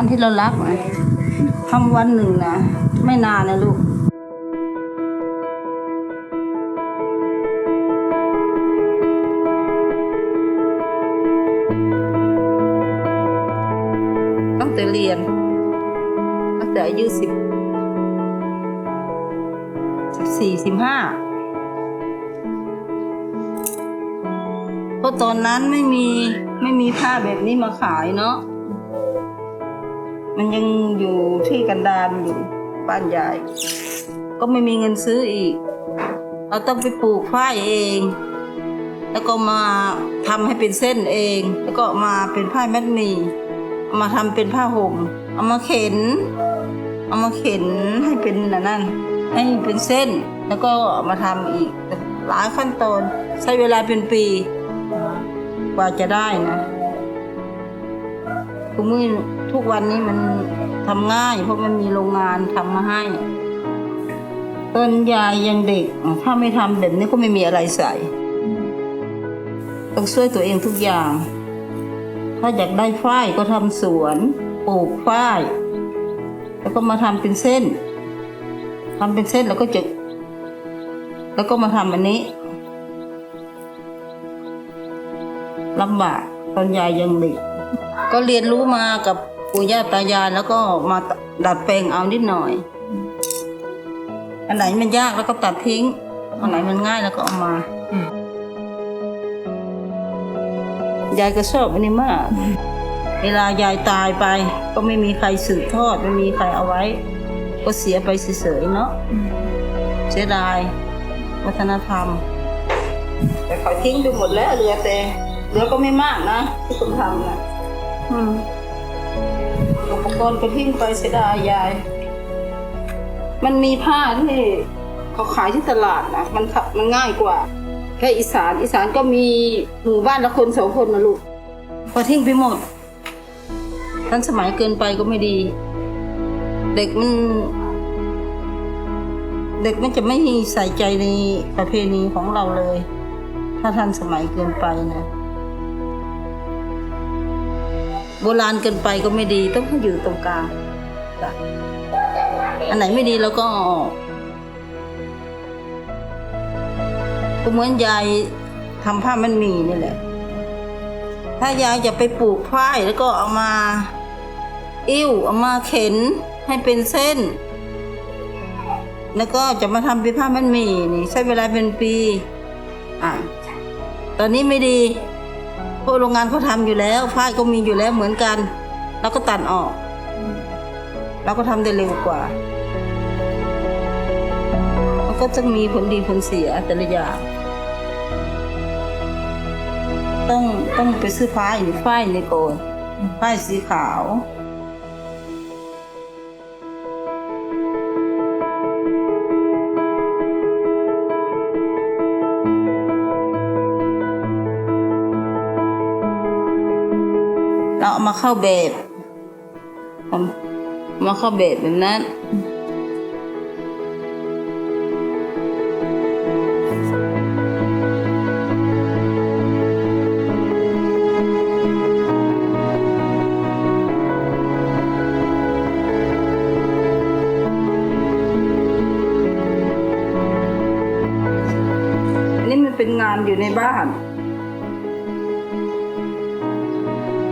านที่เรารักนะทำวันหนึ่งนะไม่นานนะลูกตั้งแต่เรียนตั้งแต่อายุ14-15เพราะตอนนั้นไม่มีผ้าแบบนี้มาขายเนาะมันยังอยู่ที่กันดารอยู่บ้านยายก็ไม่มีเงินซื้ออีกเราต้องไปปลูกฝ้ายเองแล้วก็มาทำให้เป็นเส้นเองแล้วก็มาเป็นผ้ามัดหมี่เอามาทำเป็นผ้าห่มเอามาเข็นให้เป็นนั่นให้เป็นเส้นแล้วก็มาทำอีกหลายขั้นตอนใช้เวลาเป็นปีกว่าจะได้นะทุกวันนี้มันทำง่ายเพราะมันมีโรงงานทำมาให้ตอนยายยังเด็กถ้าไม่ทำแบบนี้ก็ไม่มีอะไรใส่ต้องช่วยตัวเองทุกอย่างถ้าอยากได้ฝ้ายก็ทำสวนปลูกฝ้ายแล้วก็มาทำเป็นเส้นแล้วก็แล้วก็มาทำอันนี้ลำบากตอนยายยังเด็กก็เรียนรู้มากับปู่ย่าตายายแล้วก็มาดัดแปลงเอานิดหน่อยอันไหนมันยากแล้วก็ตัดทิ้งอันไหนมันง่ายแล้วก็เอามายายก็ชอบอันนี้มากเวลายายตายไปก็ไม่มีใครสืบทอดไม่มีใครเอาไว้ก็เสียไปเฉยๆเนาะเสียดายวัฒนธรรมแต่เขาทิ้งไปหมดแล้วเหลือก็ไม่มากนะที่คุณทำนะอุปกรณ์ก็ทิ้งไปเสียดายยายมันมีผ้าที่เขาขายที่ตลาดนะมันง่ายกว่าแค่อีสานก็มีหมู่บ้านละคน2 คนนะลูกพอทิ้งไปหมดทันสมัยเกินไปก็ไม่ดีเด็กมันจะไม่ใส่ใจในประเพณีของเราเลยถ้าทันสมัยเกินไปนะโบราณเกินไปก็ไม่ดีต้องอยู่ตรงกลางอันไหนไม่ดีเราก็ออกก็เหมือนยายทำผ้ามันหมี่นี่แหละถ้ายายจะไปปลูกฝ้ายแล้วก็เอามาเอามาเข็นให้เป็นเส้นแล้วก็จะมาทำเป็นผ้ามันหมี่นี่ใช้เวลาเป็นปีตอนนี้ไม่ดีเพราะโรงงานเขาทำอยู่แล้วฝ้ายก็มีอยู่แล้วเหมือนกันแล้วก็ตัดออกแล้วก็ทำได้เร็วกว่ามันก็จะมีผลดีผลเสียแต่ละอย่างต้องไปซื้อฝ้ายนี่ก่อนฝ้ายสีขาวเราเอามาเข้าแบบแบบนั้นอันนี้มันเป็นงานอยู่ในบ้าน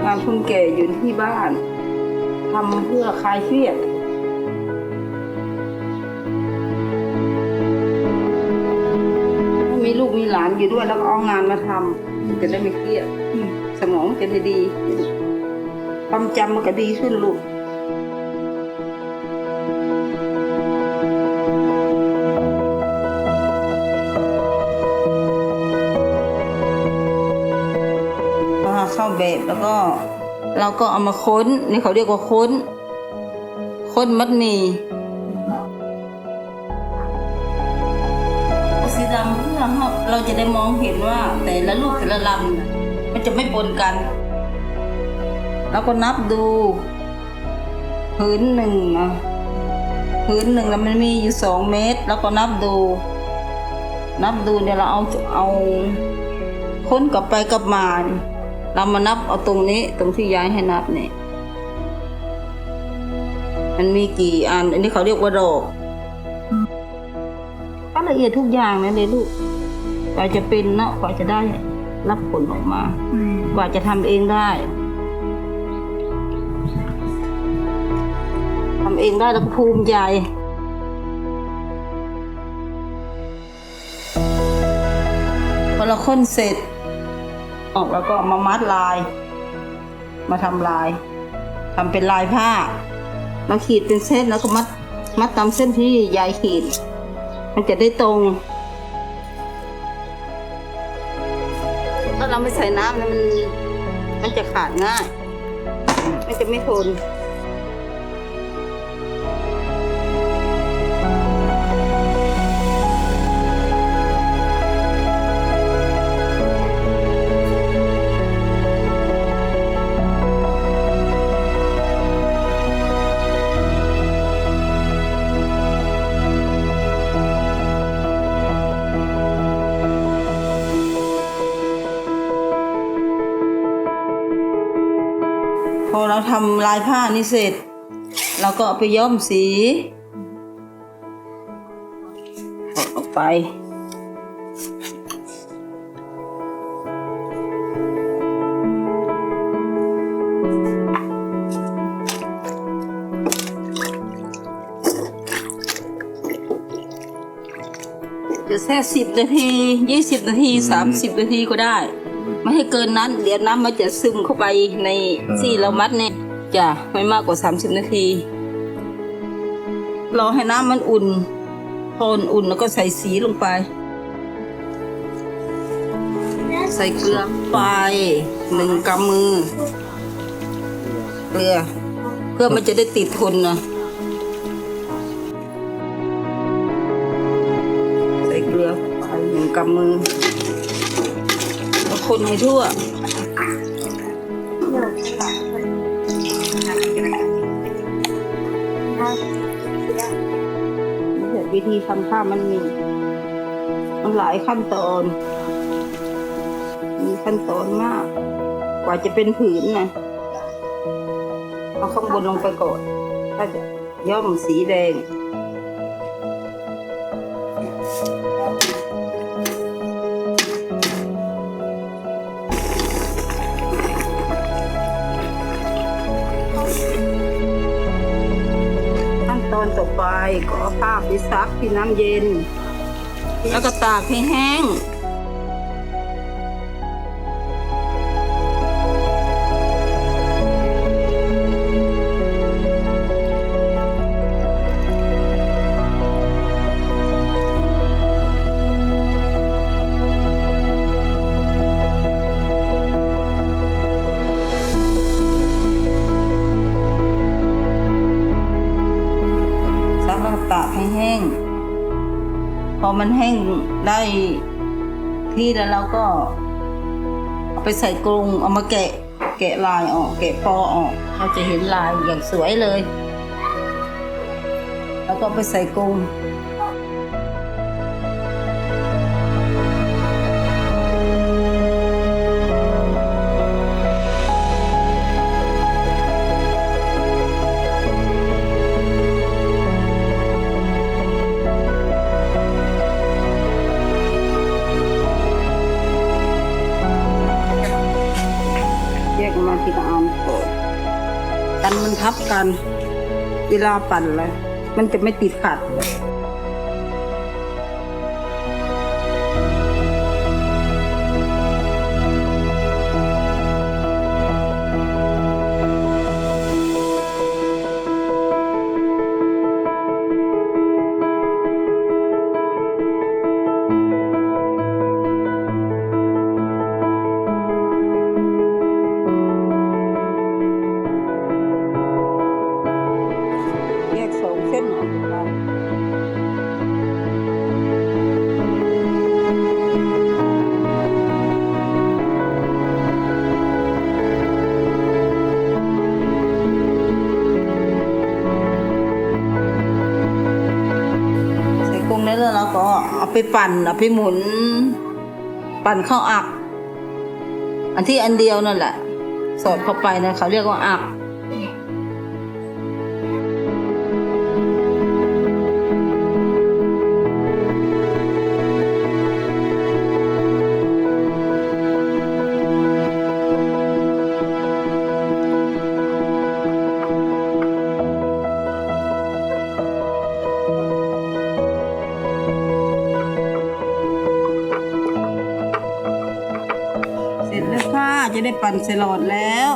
งานคนแก่อยู่ที่บ้านทำเพื่อคลายเครียดถ้ามีลูกมีหลานอยู่ด้วยแล้วก็เอางานมาทำจะได้ไม่เครียดสมองจะได้ดีความจำมันก็ดีขึ้นลูกเข้าแบบแล้วก็เราก็เอามาค้นนี่เขาเรียกว่าค้นมัดหมี่สีดำเพื่อเราจะได้มองเห็นว่าแต่ละลูกแต่ละลำมันจะไม่ปนกันแล้วก็นับดูพื้นหนึ่งแล้วมันมีอยู่2 เมตรแล้วก็นับดูเนี่ยเราเอาค้นกลับไปกลับมาเรามานับเอาตรงนี้ตรงที่ย้ายให้นับเนี่ย มันมีกี่อัน อันนี้เขาเรียกว่าดอกก็ละเอียดทุกอย่างนะเลยลูกกว่าจะเป็นเนาะกว่าจะได้รับผลออกมา กว่าจะทำเองได้ทำเองได้แล้วก็ภูมิใจพอเราค้นเสร็จออกแล้วก็มามัดลายมาทำลายทำเป็นลายผ้ามาขีดเป็นเส้นแล้วก็มัดตามเส้นที่ยายขีดมันจะได้ตรงถ้าเราไม่ใส่น้ำมันจะขาดง่ายมันจะไม่ทนพอเราทำลายผ้านี่เสร็จเราก็เอาไปย้อมสีออกไปจะแค่10 นาที20 นาที30 นาทีก็ได้ไม่ให้เกินนั้นเดี๋ยวน้ำมันจะซึมเข้าไปในที่เรามัดเนี่ยจะไม่มากกว่า30 นาทีรอให้น้ำมันอุ่นพออุ่นแล้วก็ใส่สีลงไปใส่เกลือไป1 กำมือเกลือเพื่อมันจะได้ติดทนนะใส่เกลือไป1 กำมือคนให้ทั่ววิธีทำผ้ามันหลายขั้นตอนมีขั้นตอนมากกว่าจะเป็นผืนนะเอาข้างบนลงไปก่อนถ้าจะย้อมสีแดงตอนต่อไปก็เอาผ้าไปซักที่น้ำเย็นแล้วก็ตากให้แห้งตากให้แห้งพอมันแห้งได้ที่แล้วเราก็เอาไปใส่กรงเอามาแกะลายออกแกะปอออกเราจะเห็นลายอย่างสวยเลยแล้วก็ไปใส่กรงมาทีละอันก่อนกันมันทับกันเวลาปั่นเลยมันจะไม่ติดขัดเส้นออกมาใส่กุ้งได้แล้วเราก็เอาไปปั่นเอาไปหมุนปั่นเข้าอักอันที่อันเดียวนั่นแหละสอดเข้าไปนะเขาเรียกว่าอัก ปั่นใส่หลอดแล้ว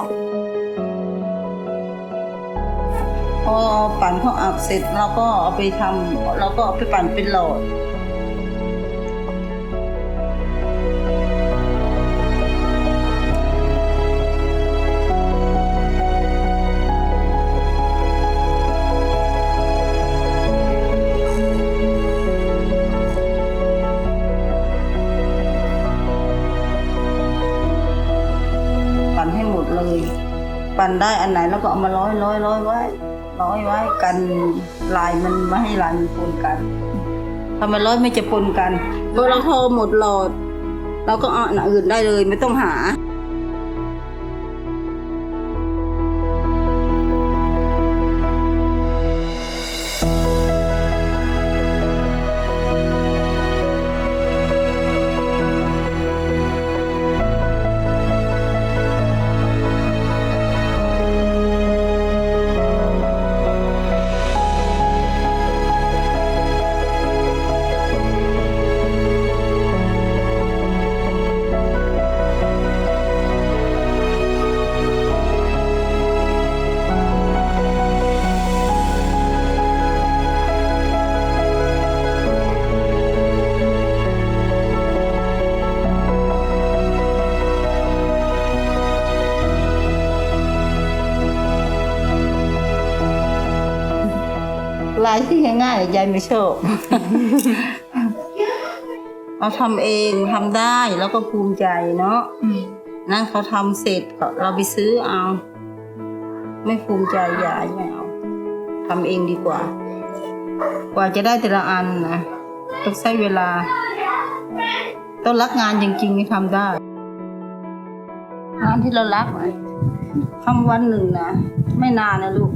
พอปั่นเขาอักเสร็จเราก็เอาไปทำเราก็เอาไปปั่นเป็นหลอดปั่นให้หมดเลยปั่นได้อันไหนแล้วก็เอามาร้อยไว้กันลายมันไม่ให้ลายมันปนกันถ้ามันร้อยไม่จะปนกันพอเราทอหมดหลอดเราก็เอาอันอื่นได้เลยไม่ต้องหาลายที่ง่ายๆยายไม่ชอบ เราทำเองทำได้แล้วก็ภูมิใจเนาะนั่นเขาทำเสร็จก็เราไปซื้อเอาไม่ภูมิใจยายไม่เอาทำเองดีกว่า กว่าจะได้แต่ละอันนะต้องใช้เวลาต้องรักงานจริงๆที่ทำได้งานที่เรารักทำวันหนึ่งนะไม่นานนะลูก